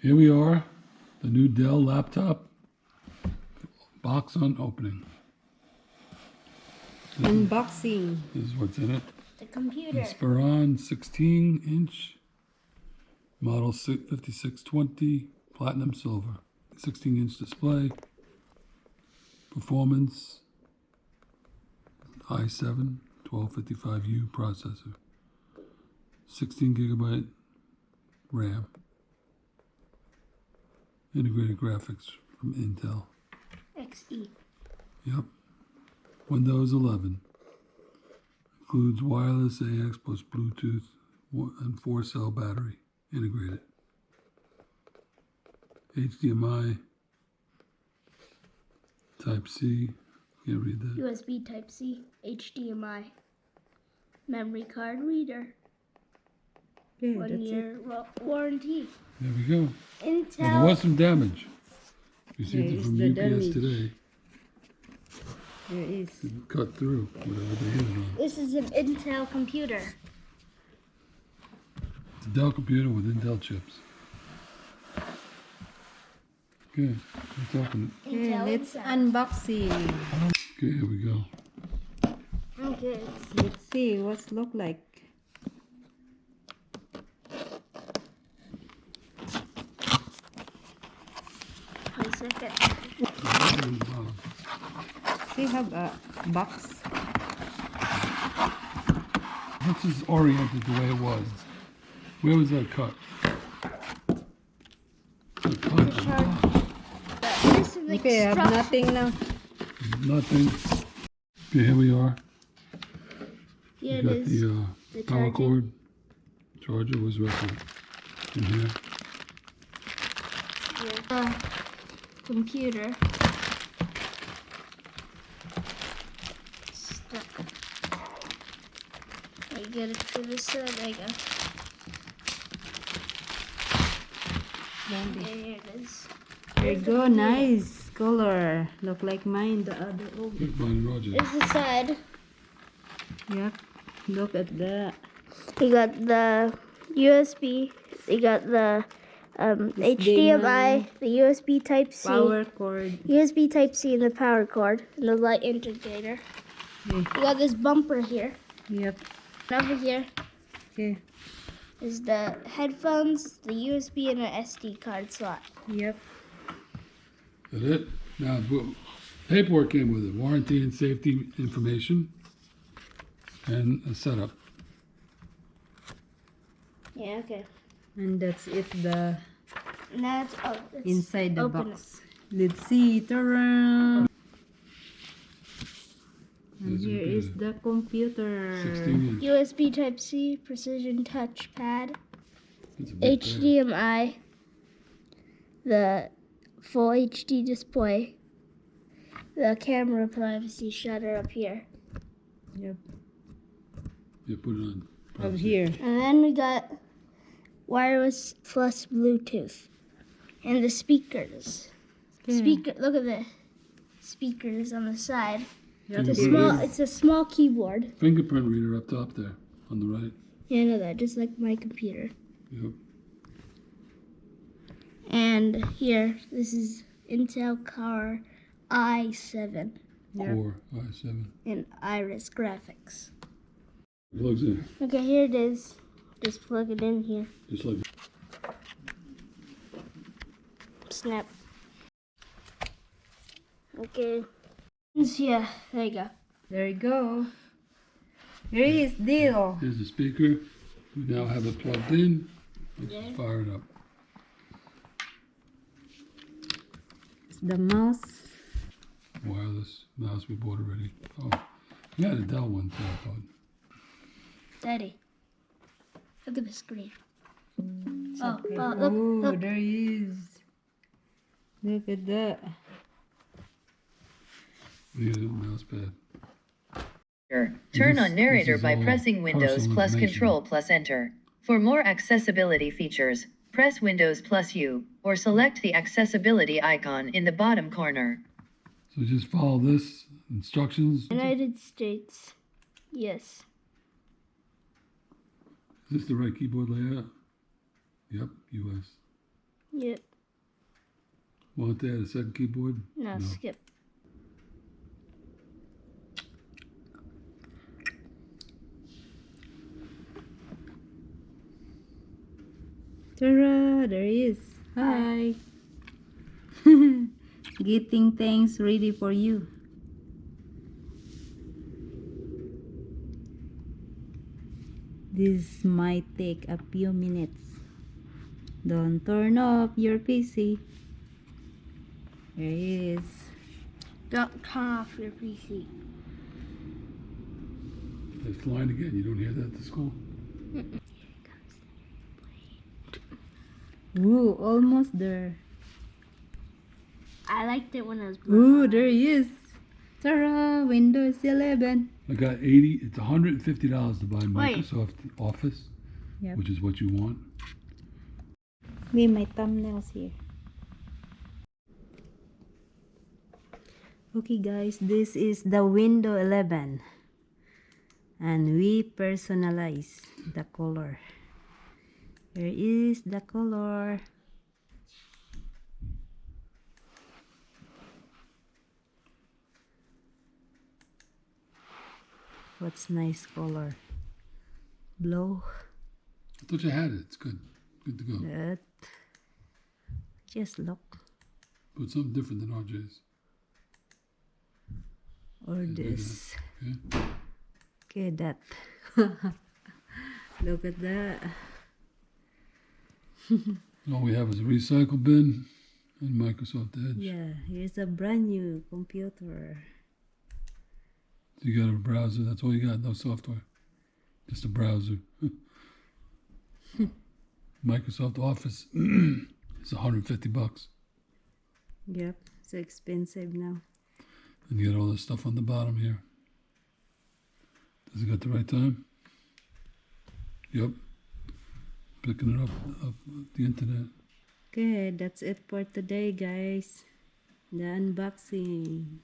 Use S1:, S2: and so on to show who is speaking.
S1: Here we are, the new Dell laptop box on opening.
S2: Unboxing.
S1: This is what's in it.
S3: The computer.
S1: Inspiron 16-inch, model 5620, platinum silver, 16-inch display, performance, i7 1255U processor, 16 gigabyte RAM, integrated graphics from Intel.
S3: XE.
S1: Yep. Windows 11. Includes wireless AX plus Bluetooth and 4-cell battery integrated. HDMI, Type-C, can't read that.
S3: USB Type-C. HDMI. Memory card reader.
S2: Okay,
S3: 1 year warranty.
S1: There we go.
S3: Intel.
S1: Well, there was some damage. Received it
S2: There
S1: from
S2: is
S1: UPS
S2: the damage.
S1: today.
S2: There is.
S1: It cut through whatever they hit it on.
S3: This is an Intel computer.
S1: It's a Dell computer with Intel chips. Okay, let's open it.
S2: Okay,
S3: Intel
S2: let's
S3: inside.
S2: unboxing.
S1: Okay, here we go.
S3: Okay.
S2: Let's see what's look like.
S3: Wait a second.
S2: We have a box.
S1: This is oriented the way it was. Where was that cut? The cut.
S3: This is the
S2: Okay, I have
S3: instruction.
S2: nothing now.
S1: Nothing. Okay, here we are.
S3: Here
S1: We
S3: it
S1: got
S3: is.
S1: the
S3: The
S1: power
S3: charger.
S1: cord. Charger was roughly in here.
S3: Here. Computer. Stuck. I get it to this side. There you go. Okay, here it is.
S2: There you go, nice color. Look like mine, the other. Oh,
S1: Look, mine, Roger.
S3: Here's the side.
S2: yep. Look at that.
S3: You got the USB. You got the HDMI, the USB Type-C,
S2: Power cord.
S3: USB Type-C, and the power cord, and the light integrator.
S2: Okay.
S3: You got this bumper here.
S2: Yep.
S3: And over here
S2: Okay.
S3: is the headphones, the USB, and an SD card slot.
S2: Yep.
S1: That it? Now, paperwork came with it. Warranty and safety information. And a setup.
S3: Yeah, okay.
S2: And that's it. The
S3: And that's it's
S2: inside the
S3: open
S2: box. Let's see. Ta-da! And
S1: There's a
S2: here is the computer.
S1: 16-inch.
S3: USB Type-C, precision touchpad,
S1: That's a big pad.
S3: HDMI, the full HD display, the camera privacy shutter up here.
S2: Yep.
S1: You put it on.
S2: Up
S1: privacy.
S2: here.
S3: And then we got wireless plus Bluetooth. And the speakers.
S2: Okay.
S3: Speaker, look at the speakers on the side.
S2: Yep.
S3: It's
S1: Here
S3: a
S1: it
S3: small,
S1: is.
S3: it's a small keyboard.
S1: Fingerprint reader up top there on the right.
S3: Yeah, I know that, just like my computer.
S1: Yep.
S3: And here, this is Intel Core i7
S2: Yep.
S1: Core i7.
S3: and Iris graphics.
S1: Plugs in.
S3: Okay, here it is. Just plug it in here.
S1: Just like
S3: Snap. Okay. Yeah, there you go.
S2: There you go. Here is Dell.
S1: here's the speaker. We now have it plugged in. Let's
S3: Yeah.
S1: fire it up.
S2: It's the mouse.
S1: Wireless mouse we bought already. Oh, you had a Dell one too, I thought.
S3: Daddy, look at the screen. Oh,
S2: Okay.
S3: oh, look,
S2: Ooh,
S3: look.
S2: there he is. Look at that.
S1: Here's a mouse pad.
S4: Turn
S1: This-
S4: on narrator
S1: this is
S4: by
S1: all
S4: pressing Windows
S1: personal
S4: plus
S1: information.
S4: Control plus Enter. For more accessibility features, press Windows plus U, or select the accessibility icon in the bottom corner.
S1: So just follow this instructions.
S3: United States. Yes.
S1: Is this the right keyboard layout? Yep, US.
S3: Yep.
S1: Want to add a second keyboard?
S3: No, skip.
S2: Ta-da! There he is. Hi. Getting things ready for you. This might take a few minutes. Don't turn off your PC. There he is.
S3: Don't turn off your PC.
S1: It's flying again. You don't hear that at the school?
S2: Ooh, almost there.
S3: I liked it when it was
S2: Ooh, there he is. Ta-da! Windows 11.
S1: I got 80. It's $150 to buy Microsoft Office,
S2: Yep.
S1: which is what you want.
S2: Me, my thumbnails here. Okay guys, this is the window 11. And we personalize the color. Here is the color. What's nice color? Blue.
S1: I thought you had it. It's good. Good to go.
S2: That. Just look.
S1: But something different than RJ's.
S2: Or
S1: do
S2: this.
S1: Okay?
S2: Okay, that. Look at that.
S1: All we have is a recycle bin and Microsoft Edge.
S2: Yeah, here's a brand new computer.
S1: So you got a browser. That's all you got. No software. Just a browser. Microsoft Office. It's $150.
S2: Yep, so expensive now.
S1: And you got all this stuff on the bottom here. Does it got the right time? Yep. Picking it up the internet.
S2: Okay, that's it for today, guys. The unboxing.